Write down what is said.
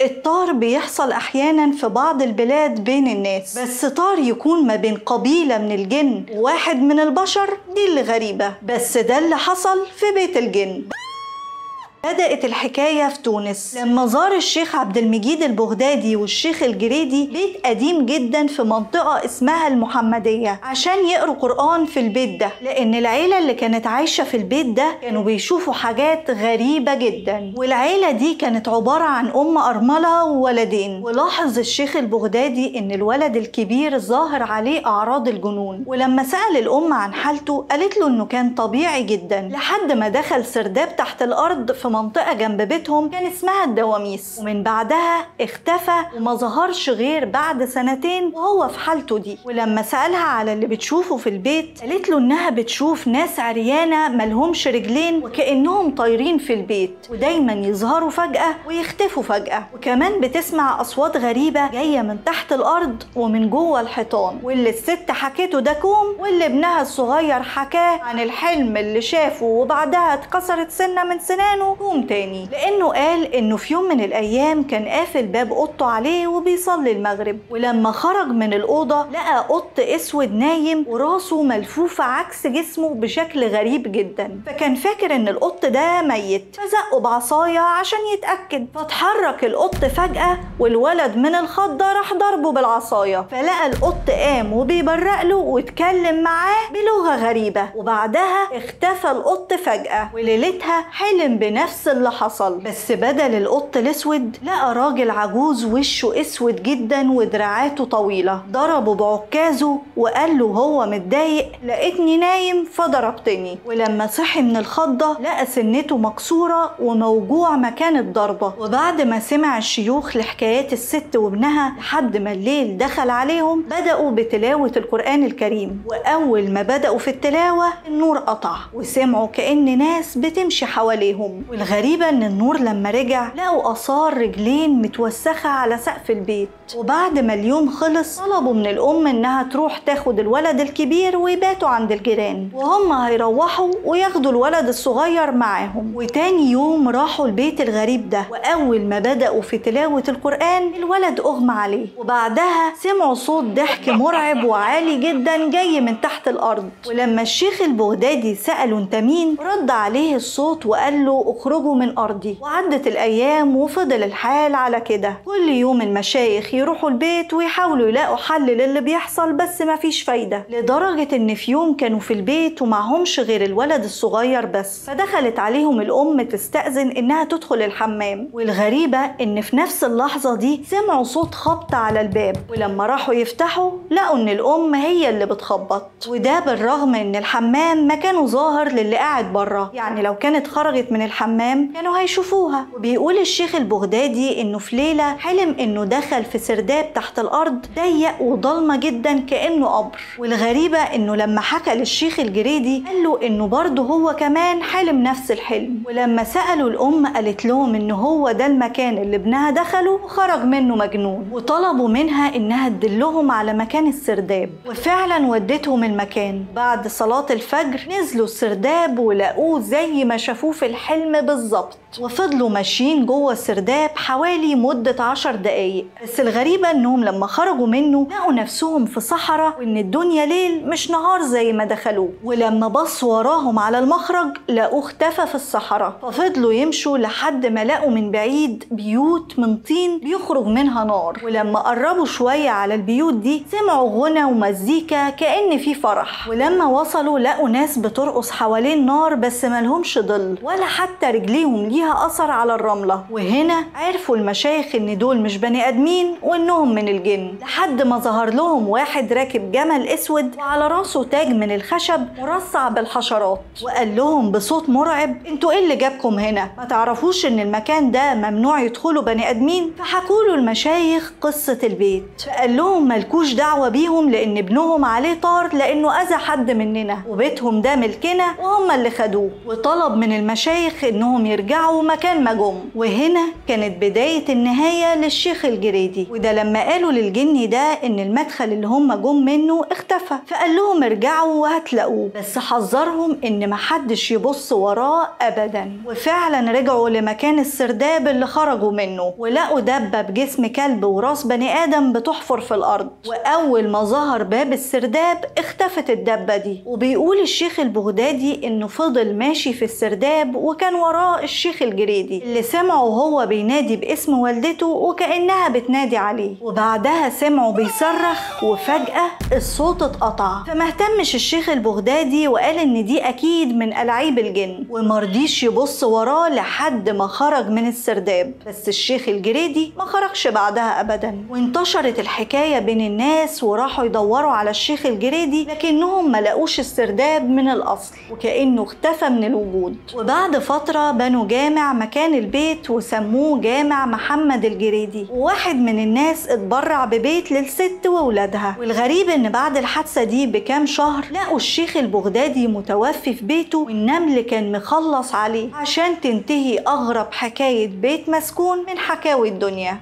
الطار بيحصل أحيانا في بعض البلاد بين الناس، بس طار يكون ما بين قبيلة من الجن وواحد من البشر دي اللي غريبة، بس ده اللي حصل في بيت الجن. بدأت الحكاية في تونس لما زار الشيخ عبد المجيد البغدادي والشيخ الجريدي بيت قديم جدا في منطقة اسمها المحمدية عشان يقروا قرآن في البيت ده، لأن العيلة اللي كانت عايشة في البيت ده كانوا بيشوفوا حاجات غريبة جدا، والعيلة دي كانت عبارة عن أم أرملة وولدين. ولاحظ الشيخ البغدادي إن الولد الكبير ظاهر عليه أعراض الجنون، ولما سأل الأم عن حالته قالت له إنه كان طبيعي جدا، لحد ما دخل سرداب تحت الأرض في منطقة جنب بيتهم كان اسمها الدواميس، ومن بعدها اختفى وما ظهرش غير بعد 2 وهو في حالته دي. ولما سألها على اللي بتشوفه في البيت قالت له انها بتشوف ناس عريانة ملهمش رجلين وكأنهم طايرين في البيت، ودايما يظهروا فجأة ويختفوا فجأة، وكمان بتسمع أصوات غريبة جاية من تحت الأرض ومن جوه الحيطان. واللي الست حكيته ده كوم، واللي ابنها الصغير حكاه عن الحلم اللي شافه وبعدها اتكسرت سنة من سنانه كوم تاني، لأنه قال إنه في يوم من الأيام كان قافل باب أوضته عليه وبيصلي المغرب، ولما خرج من الأوضة لقى قط أسود نايم وراسه ملفوفة عكس جسمه بشكل غريب جدا، فكان فاكر إن القط ده ميت فزقه بعصاية عشان يتأكد، فاتحرك القط فجأة والولد من الخضة راح ضربه بالعصاية، فلقى القط قام وبيبرق له واتكلم معاه بلغة غريبة، وبعدها اختفى القط فجأة. وليلتها حلم بنفس اللي حصل، بس بدل القط الاسود لقى راجل عجوز وشه اسود جدا ودراعاته طويلة، ضربه بعكازه وقال له هو متضايق لقيتني نايم فضربتني، ولما صحي من الخضة لقى سنته مكسورة وموجوع مكان الضربة. وبعد ما سمع الشيوخ لحكايات الست وابنها لحد ما الليل دخل عليهم بدأوا بتلاوة القرآن الكريم، وأول ما بدأوا في التلاوة النور قطع وسمعوا كأن ناس بتمشي حواليهم، والغريبة ان النور لما رجع لقوا آثار رجلين متوسخة على سقف البيت. وبعد ما اليوم خلص طلبوا من الأم انها تروح تاخد الولد الكبير ويباتوا عند الجيران، وهم هيروحوا وياخدوا الولد الصغير معاهم. وتاني يوم راحوا البيت الغريب ده، وأول ما بدأوا في تلاوة القرآن الولد أغمى عليه، وبعدها سمعوا صوت ضحك مرعب وعالي جدا جاي من تحت الأرض. ولما الشيخ البغدادي سأله انت مين رد عليه الصوت وقال له اخرجوا من أرضي. وعدت الأيام وفضل الحال على كده، كل يوم المشايخ يروحوا البيت ويحاولوا يلاقوا حل للي بيحصل بس مفيش فايدة، لدرجة ان في يوم كانوا في البيت ومعهمش غير الولد الصغير بس، فدخلت عليهم الأم تستأذن انها تدخل الحمام، والغريبة ان في نفس اللحظة دي سمعوا صوت خبط على الباب، ولما راحوا يفتحوا لقوا ان الأم هي اللي بتخبط، وده بالرغم ان الحمام مكانه ظاهر للي قاعد بره، يعني لو كانت خرجت من الحمام كانوا هيشوفوها. وبيقول الشيخ البغدادي انه في ليلة حلم انه دخل في سرداب تحت الارض ضيق وضلمة جدا كأنه قبر، والغريبة انه لما حكى للشيخ الجريدي قال له انه برضه هو كمان حلم نفس الحلم، ولما سألوا الام قالت لهم انه هو ده المكان اللي ابنها دخله وخرج منه مجنون، وطلبوا منها انها تدلهم على مكان السرداب، وفعلا ودتهم المكان. بعد صلاة الفجر نزلوا السرداب ولقوه زي ما شافوه في الحلم بالظبط، وفضلوا ماشيين جوه السرداب حوالي مدة 10 دقايق. بس الغريبة انهم لما خرجوا منه لقوا نفسهم في صحراء وان الدنيا ليل مش نهار زي ما دخلوه، ولما بصوا وراهم على المخرج لقوه اختفى في الصحراء، ففضلوا يمشوا لحد ما لقوا من بعيد بيوت من طين بيخرج منها نار، ولما قربوا شوية على البيوت دي سمعوا غنى ومزيكا كأن في فرح، ولما وصلوا لقوا ناس بترقص حوالين نار بس ملهمش ظل ولا حتى رجليهم ليها أثر على الرملة. وهنا عرفوا المشايخ ان دول مش بني ادمين وانهم من الجن، لحد ما ظهر لهم واحد راكب جمل اسود وعلى راسه تاج من الخشب مرصع بالحشرات، وقال لهم بصوت مرعب انتوا ايه اللي جابكم هنا؟ ما تعرفوش ان المكان ده ممنوع يدخلوا بني ادمين؟ فحكوا له المشايخ قصة البيت، فقال لهم ملكوش دعوة بيهم لان ابنهم عليه طار لانه اذى حد مننا، وبيتهم ده ملكنا وهم اللي خدوه. وطلب من المشايخ انهم يرجعوا رجعوا مكان ما جم. وهنا كانت بداية النهاية للشيخ الجريدي، وده لما قالوا للجن ده ان المدخل اللي هم جم منه اختفى، فقال لهم ارجعوا وهتلاقوه، بس حذرهم ان محدش يبص وراه ابدا. وفعلا رجعوا لمكان السرداب اللي خرجوا منه، ولقوا دبة بجسم كلب وراس بني ادم بتحفر في الارض. واول ما ظهر باب السرداب اختفت الدبة دي. وبيقول الشيخ البغدادي انه فضل ماشي في السرداب وكان وراه الشيخ الجريدي اللي سمعه وهو بينادي باسم والدته وكأنها بتنادي عليه، وبعدها سمعه بيصرخ وفجأة الصوت اتقطع. فمهتمش الشيخ البغدادي وقال ان دي اكيد من ألاعيب الجن، ومرضيش يبص وراه لحد ما خرج من السرداب. بس الشيخ الجريدي ما خرجش بعدها ابدا، وانتشرت الحكاية بين الناس وراحوا يدوروا على الشيخ الجريدي، لكنهم ما لقوش السرداب من الاصل وكأنه اختفى من الوجود. وبعد فترة بنوا جامع مكان البيت وسموه جامع محمد الجريدي، وواحد من الناس اتبرع ببيت للست وولادها. والغريب ان بعد الحادثة دي بكام شهر لقوا الشيخ البغدادي متوفي في بيته، والنمل كان مخلص عليه عشان تنتهي اغرب حكاية بيت مسكون من حكاوي الدنيا.